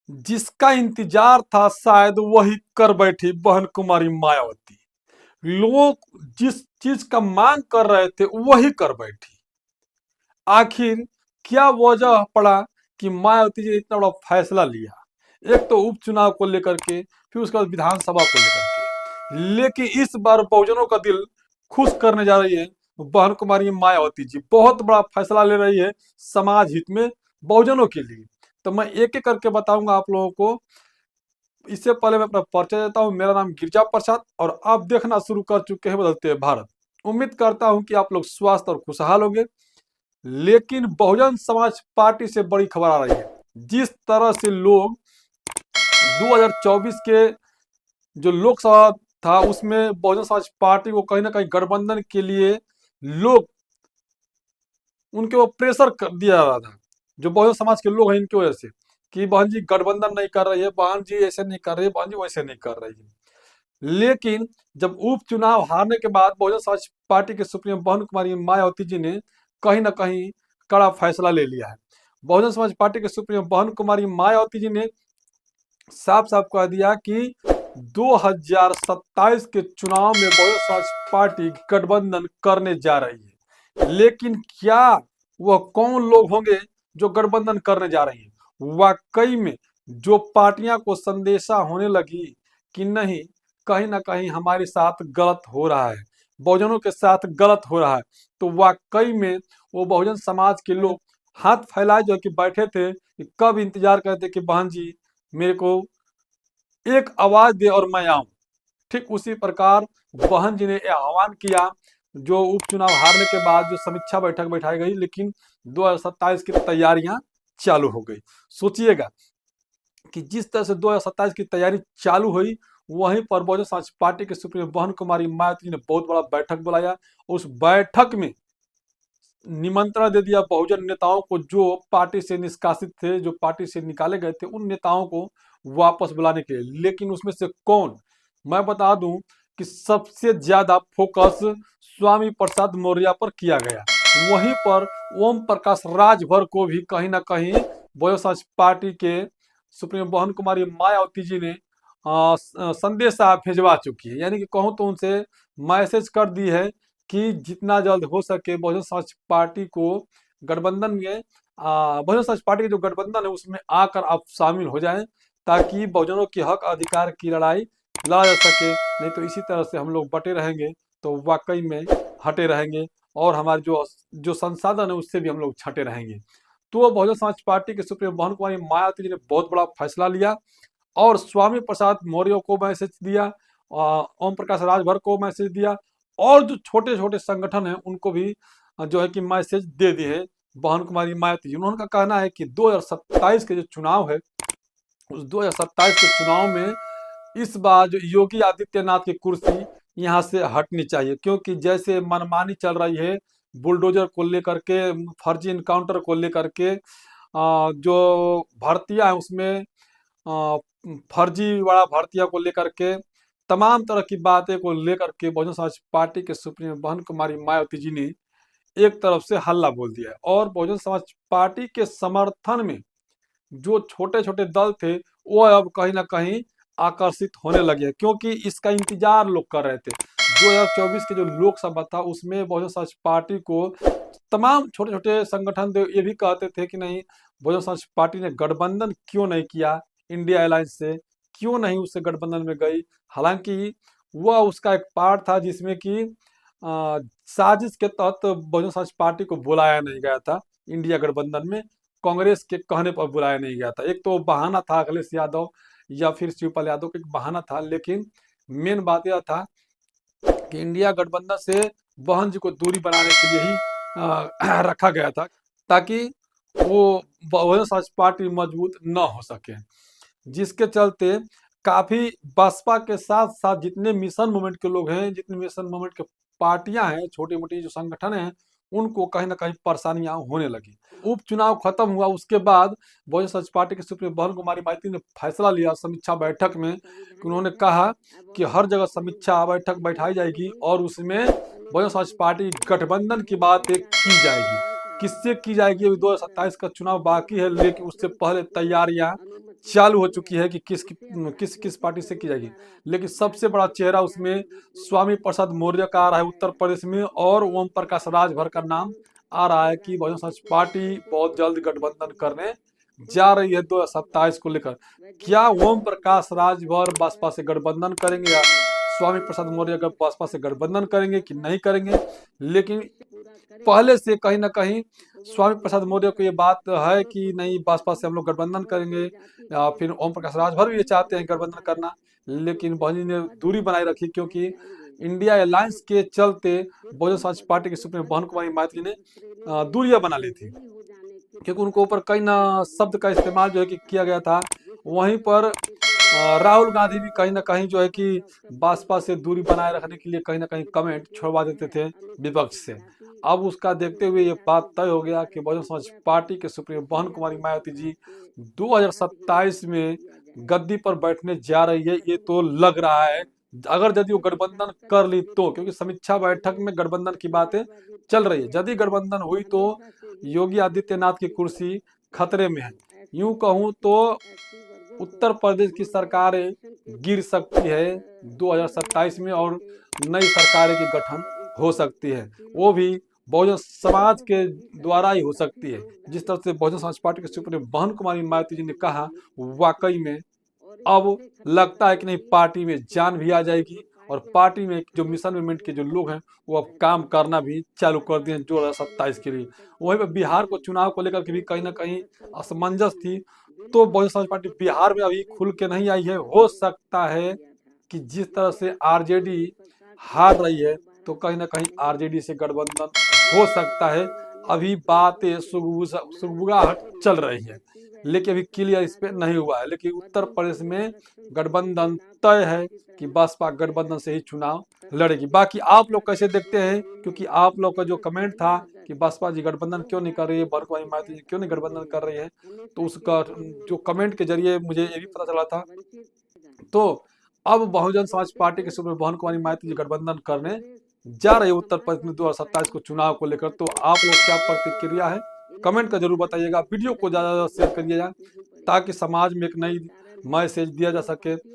जिसका इंतजार था शायद वही कर बैठी बहन कुमारी मायावती। लोग जिस चीज का मांग कर रहे थे वही कर बैठी। आखिर क्या वजह पड़ा कि मायावती जी ने इतना बड़ा फैसला लिया? एक तो उपचुनाव को लेकर के, फिर उसके बाद विधानसभा को लेकर के। लेकिन इस बार बहुजनों का दिल खुश करने जा रही है बहन कुमारी मायावती जी। बहुत बड़ा फैसला ले रही है समाज हित में, बहुजनों के लिए। तो मैं एक एक करके बताऊंगा आप लोगों को। इससे पहले मैं अपना परिचय देता हूँ। मेरा नाम गिरिजा प्रसाद और आप देखना शुरू कर चुके हैं बदलते हैं भारत। उम्मीद करता हूं कि आप लोग स्वस्थ और खुशहाल होंगे। लेकिन बहुजन समाज पार्टी से बड़ी खबर आ रही है। जिस तरह से लोग 2024 के जो लोकसभा था उसमें बहुजन समाज पार्टी को कहीं ना कहीं गठबंधन के लिए लोग उनके वो प्रेशर कर दिया जा रहा था, जो बहुजन समाज के लोग हैं इनकी वजह से, कि बहन जी गठबंधन नहीं कर रही है, बहन जी ऐसे नहीं कर रही है, बहन जी वैसे नहीं कर रही है। लेकिन जब उपचुनाव हारने के बाद बहुजन समाज पार्टी के सुप्रीम बहन कुमारी मायावती जी ने कहीं ना कहीं कड़ा फैसला ले लिया है। बहुजन समाज पार्टी के सुप्रीम बहन कुमारी मायावती जी ने साफ साफ कह दिया कि 2027 के चुनाव में बहुजन समाज पार्टी गठबंधन करने जा रही है। लेकिन क्या वह कौन लोग होंगे जो गठबंधन करने जा रही है? वाकई में जो पार्टियां को संदेशा होने लगी कि नहीं, कहीं ना कहीं हमारे साथ गलत हो रहा है, बहुजनों के साथ गलत हो रहा है, तो वाकई में वो बहुजन समाज के लोग हाथ फैलाए जो कि बैठे थे कि कब इंतजार करते कि बहन जी मेरे को एक आवाज दे और मैं आऊं। ठीक उसी प्रकार बहन जी ने यह आह्वान किया। जो उपचुनाव हारने के बाद जो समीक्षा बैठक बैठाई गई, लेकिन 2027 की तैयारियां चालू हो गई। सोचिएगा कि जिस तरह से 2027 की तैयारी चालू हुई, वहीं पर बहुजन समाज पार्टी के सुप्रीमो बहन कुमारी मायावती जी ने बहुत बड़ा बैठक बुलाया। उस बैठक में निमंत्रण दे दिया बहुजन नेताओं को, जो पार्टी से निष्कासित थे, जो पार्टी से निकाले गए थे, उन नेताओं को वापस बुलाने के लिए। लेकिन उसमें से कौन, मैं बता दूं कि सबसे ज्यादा फोकस स्वामी प्रसाद मौर्य पर किया गया। वहीं पर ओम प्रकाश राजभर को भी कहीं ना कहीं बहुजन समाज पार्टी के सुप्रीमो बहन कुमारी मायावती जी ने संदेशा भेजवा चुकी है। यानी कि कहूँ तो उनसे मैसेज कर दी है कि जितना जल्द हो सके बहुजन समाज पार्टी को गठबंधन में, बहुजन समाज पार्टी के जो गठबंधन है उसमें आकर आप शामिल हो जाएं, ताकि बहुजनों के हक अधिकार की लड़ाई लड़ा जा सके। नहीं तो इसी तरह से हम लोग बटे रहेंगे तो वाकई में हटे रहेंगे, और हमारे जो जो संसाधन है उससे भी हम लोग छटे रहेंगे। तो बहुजन समाज पार्टी के सुप्रीमो बहन कुमारी मायावती जी ने बहुत बड़ा फैसला लिया और स्वामी प्रसाद मौर्य को मैसेज दिया, ओम प्रकाश राजभर को मैसेज दिया, और जो छोटे छोटे संगठन हैं उनको भी जो है कि मैसेज दे दिए है बहन कुमारी मायावती जी। उन्होंने कहना है कि 2027 के जो चुनाव है, उस 2027 के चुनाव में इस बार जो योगी आदित्यनाथ की कुर्सी यहाँ से हटनी चाहिए, क्योंकि जैसे मनमानी चल रही है बुलडोजर को लेकर के, फर्जी इनकाउंटर को लेकर के, जो भर्तियां हैं उसमें फर्जी वाला भर्तियां को लेकर के, तमाम तरह की बातें को लेकर के बहुजन समाज पार्टी के सुप्रीमो बहन कुमारी मायावती जी ने एक तरफ से हल्ला बोल दिया है। और बहुजन समाज पार्टी के समर्थन में जो छोटे छोटे दल थे वो अब कहीं ना कहीं आकर्षित होने लगे हैं, क्योंकि इसका इंतजार लोग कर रहे थे। 2024 के जो लोकसभा था उसमें बहुजन समाज पार्टी को तमाम छोटे छोटे संगठन थे, ये भी कहते थे कि नहीं, बहुजन समाज पार्टी ने गठबंधन क्यों नहीं किया इंडिया अलायंस से, क्यों नहीं उससे गठबंधन में गई। हालांकि वह उसका एक पार्ट था जिसमें कि साजिश के तहत बहुजन समाज पार्टी को बुलाया नहीं गया था इंडिया गठबंधन में, कांग्रेस के कहने पर बुलाया नहीं गया था। एक तो बहाना था अखिलेश यादव या फिर शिवपाल यादव का एक बहाना था, लेकिन मेन बात यह था कि इंडिया गठबंधन से बहन जी को दूरी बनाने के लिए ही रखा गया था, ताकि वो बहुजन समाज पार्टी मजबूत न हो सके। जिसके चलते काफी बसपा के साथ साथ जितने मिशन मूवमेंट के लोग हैं, जितने मिशन मूवमेंट के पार्टियां हैं, छोटी मोटी जो संगठन हैं, उनको कहीं ना कहीं परेशानियां होने लगी। उपचुनाव खत्म हुआ उसके बाद बहुजन समाज पार्टी के सुप्रीमो बहन कुमारी मायावती ने फैसला लिया समीक्षा बैठक में कि उन्होंने कहा कि हर जगह समीक्षा बैठक बैठाई जाएगी और उसमें बहुजन समाज पार्टी गठबंधन की बात की जाएगी। किससे की जाएगी, अभी 2027 का चुनाव बाकी है, लेकिन उससे पहले तैयारियां चालू हो चुकी है कि किस किस पार्टी से की जाएगी। लेकिन सबसे बड़ा चेहरा उसमें स्वामी प्रसाद मौर्य का आ रहा है उत्तर प्रदेश में, और ओम प्रकाश राजभर का नाम आ रहा है कि बहुजन समाज पार्टी बहुत जल्द गठबंधन करने जा रही है 2027 को लेकर। क्या ओम प्रकाश राजभर बसपा से गठबंधन करेंगे या स्वामी प्रसाद मौर्य अगर बसपा से गठबंधन करेंगे कि नहीं करेंगे? लेकिन पहले से कहीं ना कहीं स्वामी प्रसाद मौर्य को ये बात है कि नहीं, बसपा से हम लोग गठबंधन करेंगे, या फिर ओम प्रकाश राजभर भी ये चाहते हैं गठबंधन करना, लेकिन बहुजन ने दूरी बनाए रखी, क्योंकि इंडिया अलायंस के चलते बहुजन समाज पार्टी के सुप्रीमो बहन कुमारी मैथिली ने दूरियां बना ली थी, क्योंकि उनको ऊपर कई ना शब्द का इस्तेमाल जो है कि किया गया था। वहीं पर राहुल गांधी भी कहीं ना कहीं जो है कि बसपा से दूरी बनाए रखने के लिए कहीं ना कहीं कमेंट छोड़वा देते थे विपक्ष से। अब उसका देखते हुए ये बात तय हो गया कि बहुजन समाज पार्टी के सुप्रीमो बहन कुमारी मायावती जी 2027 में गद्दी पर बैठने जा रही है, ये तो लग रहा है। अगर यदि वो गठबंधन कर ली तो, क्योंकि समीक्षा बैठक में गठबंधन की बातें चल रही है, यदि गठबंधन हुई तो योगी आदित्यनाथ की कुर्सी खतरे में है। यूं कहूं तो उत्तर प्रदेश की सरकारें गिर सकती है 2027 में, और नई सरकारें की गठन हो सकती है, वो भी बहुजन समाज के द्वारा ही हो सकती है। जिस तरह से बहुजन समाज पार्टी के सुप्रीमो बहन कुमारी मायावती जी ने कहा, वाकई में अब लगता है कि नहीं, पार्टी में जान भी आ जाएगी, और पार्टी में जो मिशन मूवमेंट के जो लोग हैं वो अब काम करना भी चालू कर दिए 2027 के लिए। वहीं पर बिहार को चुनाव को लेकर के भी कहीं ना कहीं असमंजस थी, तो बहुजन समाज पार्टी बिहार में अभी खुल के नहीं आई है। हो सकता है कि जिस तरह से आरजेडी हार रही है, तो कहीं ना कहीं आरजेडी से गठबंधन हो सकता है। अभी बातें सुगबुगाहट चल रही है, लेकिन अभी क्लियर इस पे नहीं हुआ है। लेकिन उत्तर प्रदेश में गठबंधन तय है कि बसपा गठबंधन से ही चुनाव लड़ेगी। बाकी आप लोग कैसे देखते हैं, क्योंकि आप लोग का जो कमेंट था कि बसपा जी गठबंधन क्यों नहीं कर रही है, बहन कुमारी मायावती जी क्यों नहीं गठबंधन कर रही है, तो उसका जो कमेंट के जरिए मुझे ये भी पता चला था। तो अब बहुजन समाज पार्टी के सुप्रीमो बहन कुमारी मायावती जी गठबंधन करने जा रही है उत्तर प्रदेश में 2027 को चुनाव को लेकर। तो आप लोग क्या प्रतिक्रिया है, कमेंट का जरूर बताइएगा। वीडियो को ज्यादा शेयर करिएगा, ताकि समाज में एक नई मैसेज दिया जा सके।